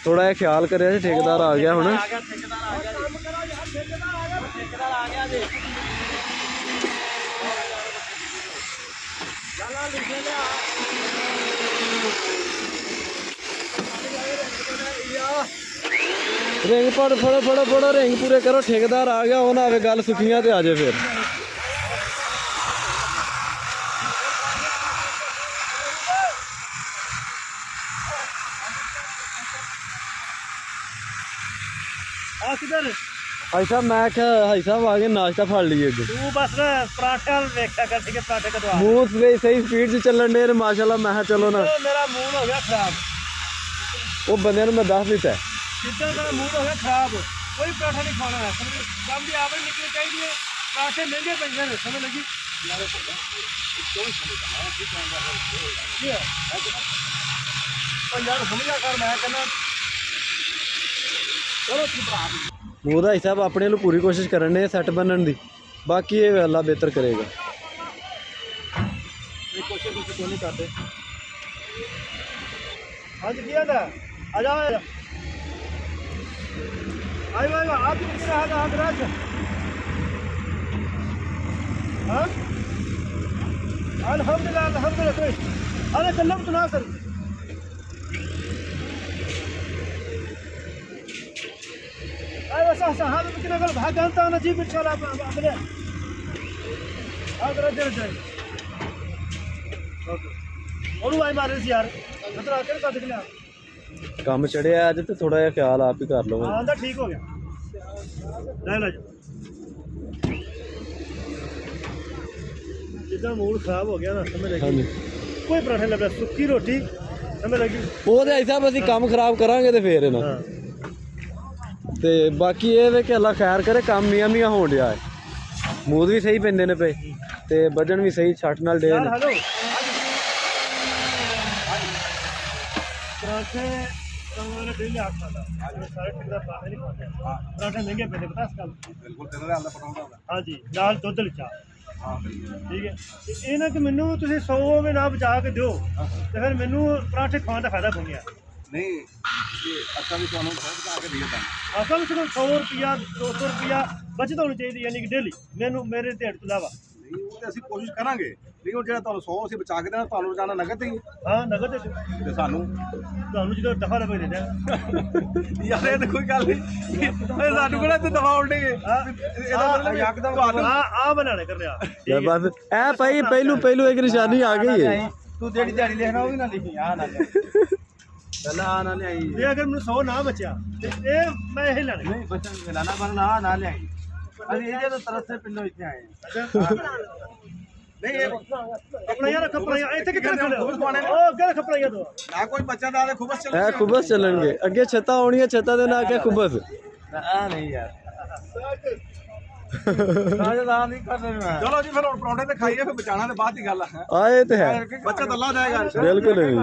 थोड़ा जिहा ख्याल करें, ठेकेदार आ गया हुण। रिंग फड़ो फड़ो फड़ो फड़ो, रिंग पूरे करो, ठेकेदार आ गया, होना आवे गल सुखियां ते आ जाए फिर। भाई साहब मैं क्या भाई साहब आगे नाश्ता फाड़ लीजिए। तू बस पराठे देखा कर, ठीक है? पराठे कदों मुंह सही स्पीड से चलन दे माशाल्लाह। मैं चलो ना, मेरा मुंह हो गया खराब। वो बंदे ने मैं 10 दिता है। जितना मेरा मुंह हो गया खराब, कोई पराठा नहीं खाना है। कम भी आवक निकलनी चाहिए। पराठे महंगे पैसे हैं, समझ लगी? यार समझा कर, मैं कहना चलो वो भाई साहब अपने लो पूरी कोशिश करने सैट बनने की, बाकी ये अल्लाह बेहतर करेगा। कोशिश तो नहीं करते। हाँ जी किया था, आ जाओ आयो आयो, आप किधर रहा था? राज हाँ अल्हम्दुलिल्लाह अल्हम्दुलिल्लाह। अरे कल्लम तो ना सर, ايوه صح صح. هذا ممكن اقول بحق انت انا اجيب ان شاء الله بعدين. هذا رجل جاي ਉਹਨੂੰ ਆਈ ਮਾਰੇ ਸੀ ਯਾਰ, ਮਤਲਬ ਆ ਕੇ ਕੱਢ ਕੇ ਲਿਆ। ਕੰਮ ਚੜਿਆ ਅੱਜ ਤੇ ਥੋੜਾ ਜਿਹਾ ਖਿਆਲ ਆਪ ਹੀ ਕਰ ਲਓ। ਹਾਂ ਤਾਂ ਠੀਕ ਹੋ ਗਿਆ, ਲੈ ਲੈ ਜਿੱਦਾਂ ਮੂਡ ਖਰਾਬ ਹੋ ਗਿਆ ਨਾ, ਸਮਝ ਲੱਗੀ ਕੋਈ ਪਰਾਠੇ ਲੱਭਿਆ, ਸੁੱਕੀ ਰੋਟੀ, ਸਮਝ ਲੱਗੀ? ਉਹ ਤੇ ਸਾਹਿਬ ਅਸੀਂ ਕੰਮ ਖਰਾਬ ਕਰਾਂਗੇ ਤੇ ਫੇਰ ਨਾ ਤੇ ਬਾਕੀ ਇਹ ਵੇ ਕਿ ਅੱਲਾ ਖੈਰ ਕਰੇ, ਕੰਮ ਮੀਆਂ ਮੀਆਂ ਹੋਣ ਡਿਆ ਹੈ। ਮੂਦ ਵੀ ਸਹੀ ਪੈਂਦੇ ਨੇ ਪਏ ਤੇ ਵਜਨ ਵੀ ਸਹੀ ਛੱਟ ਨਾਲ ਡੇ ਨੇ। ਹੈਲੋ ਪਰਾਠੇ ਉਹਨਾਂ ਡੇਲੀ ਆਖ ਖਾਂਦਾ, ਸਾਰੇ ਠੰਡਾ ਪਰਾਠੇ ਨਹੀਂ ਖਾਂਦੇ। ਪਰਾਠੇ ਮਹਿੰਗੇ ਪੈਂਦੇ, ਪਤਾ ਇਸ ਗੱਲ? ਬਿਲਕੁਲ ਤੇਰੇ ਨਾਲ ਪਕਾਉਂਦਾ ਹੁੰਦਾ। ਹਾਂਜੀ, ਨਾਲ ਦੁੱਧ ਲਿਚਾ। ਹਾਂ ਠੀਕ ਹੈ। ਤੇ ਇਹ ਨਾ ਕਿ ਮੈਨੂੰ ਤੁਸੀਂ 100 ਵੀ ਨਾ ਬਚਾ ਕੇ ਦਿਓ ਤੇ ਫਿਰ ਮੈਨੂੰ ਪਰਾਠੇ ਖਾਣ ਦਾ ਫਾਇਦਾ ਕੋਈ नहीं। अच्छा भी तुहानू बहुत बचा के दिया था। कम से कम 100 रुपया 200 रुपया बचत होनी चाहिए, यानी कि डेली मैनू मेरे ढेड़ तो इलावा। नहीं वो तो ਅਸੀਂ ਕੋਸ਼ਿਸ਼ ਕਰਾਂਗੇ, ਲੇਕਿन ਜਿਹੜਾ ਤੁਹਾਨੂੰ 100 ਅਸੀਂ ਬਚਾ ਕੇ ਦੇਣਾ, ਤੁਹਾਨੂੰ ਬਚਾਣਾ ਨਗਦ ਹੀ। ਹਾਂ ਨਗਦ ਤੇ ਤੁਹਾਨੂੰ ਜਦੋਂ ਦਫਾ ਲਵੇ ਦੇ ਯਾਰ, ਇਹ ਤਾਂ ਕੋਈ ਗੱਲ ਨਹੀਂ। ਸਾਨੂੰ ਕਿਹੜਾ ਤੇ ਦਫਾ ਉਲਟੇਗੇ, ਇਹਦਾ ਮਤਲਬ ਯਕਦਮ ਤੁਹਾਨੂੰ ਆ ਬਣਾਣੇ ਕਰ ਰਿਹਾ बस ए भाई पहलू पहलू एक निशानी आ गई है। ਤੂੰ ਜਿਹੜੀ ਦਿਹਾੜੀ ਲਿਖਣਾ ਉਹ ਵੀ ਨਾ ਲਿਖੀ, ਆ ਨਾ ਪਹਿਲਾਂ ਆ ਨਾ ਲਿਆਈ। ਇਹ ਅਗਰ ਮੈਨੂੰ 100 ਨਾ ਬਚਿਆ ਤੇ ਇਹ ਮੈਂ ਇਹ ਲੈਣਾ ਨਹੀਂ, ਬਚਣ ਲਾਣਾ ਪਰ ਨਾ ਲਿਆਈ। ਅਸੀਂ ਇਹ ਜਦੋਂ ਤਰਸ ਸੇ ਪਿੰਡੋਂ ਇੱਥੇ ਆਏ। ਅੱਛਾ ਨਹੀਂ ਇਹ ਆਪਣਾ ਯਾਰ ਖਪੜਾ ਇੱਥੇ ਕਿੱਥੇ ਰੱਖਣਾ? ਉਹ ਅੱਗੇ ਖਪੜਾ ਯਾਰ ਨਾ ਕੋਈ ਬੱਚਾ ਦਾ ਖੁਬਸ ਚੱਲ है खुबस चलणगे अगे छत्ता होनी है, छत्ता दे ना के खुबस आ नहीं यार। ਰਾਜਦਾਨ ਨਹੀਂ ਕਰਦੇ ਮੈਂ। ਚਲੋ ਜੀ ਫਿਰ ਹੁਣ ਪਰੌਂਠੇ ਤੇ ਖਾਈਏ, ਫਿਰ ਬਚਾਣਾ ਤੇ ਬਾਅਦ ਦੀ ਗੱਲ ਆ। आए तो है ਬੱਚਾ ਅੱਲਾ ਦੇਗਾ बिल्कुल नहीं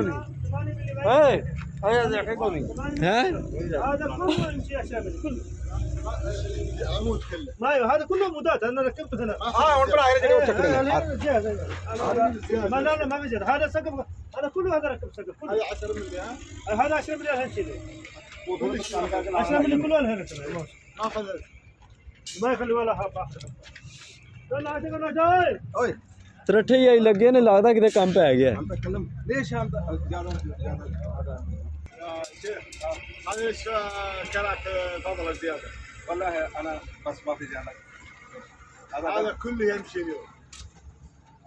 ਓਏ ਓਏ ਦੇਖੇ ਕੋਈ ਨਹੀਂ है। هذا كله يمشي عشان كله ما هذا كله مودات انا ركبته هنا. هون براي رجع وشكله ما لا ما بيجي. هذا سقف، هذا كله هذا ركب سقف كله. هذا 10 مليون، هذا 10 مليون هالشيء 10 مليون كله هنا ما خذ ما يخلي ولا حب اخر. لا انا جاي اوي तरठे ही लगे ने, लगता कि काम पै गया। ليش هذا زياده هذا ايش كانت فضل الزياده؟ والله انا بس ما في زياده. هذا كله يمشي اليوم،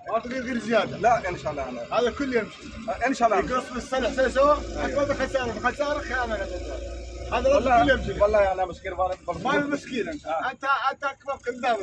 ما في غير زياده. لا ان شاء الله انا هذا كله يمشي ان شاء الله. يقص بالسنه سوى اكبر خساره خيانه. هذا كله يمشي. والله انا مسكين، ما مسكين انت اكبر كذاب.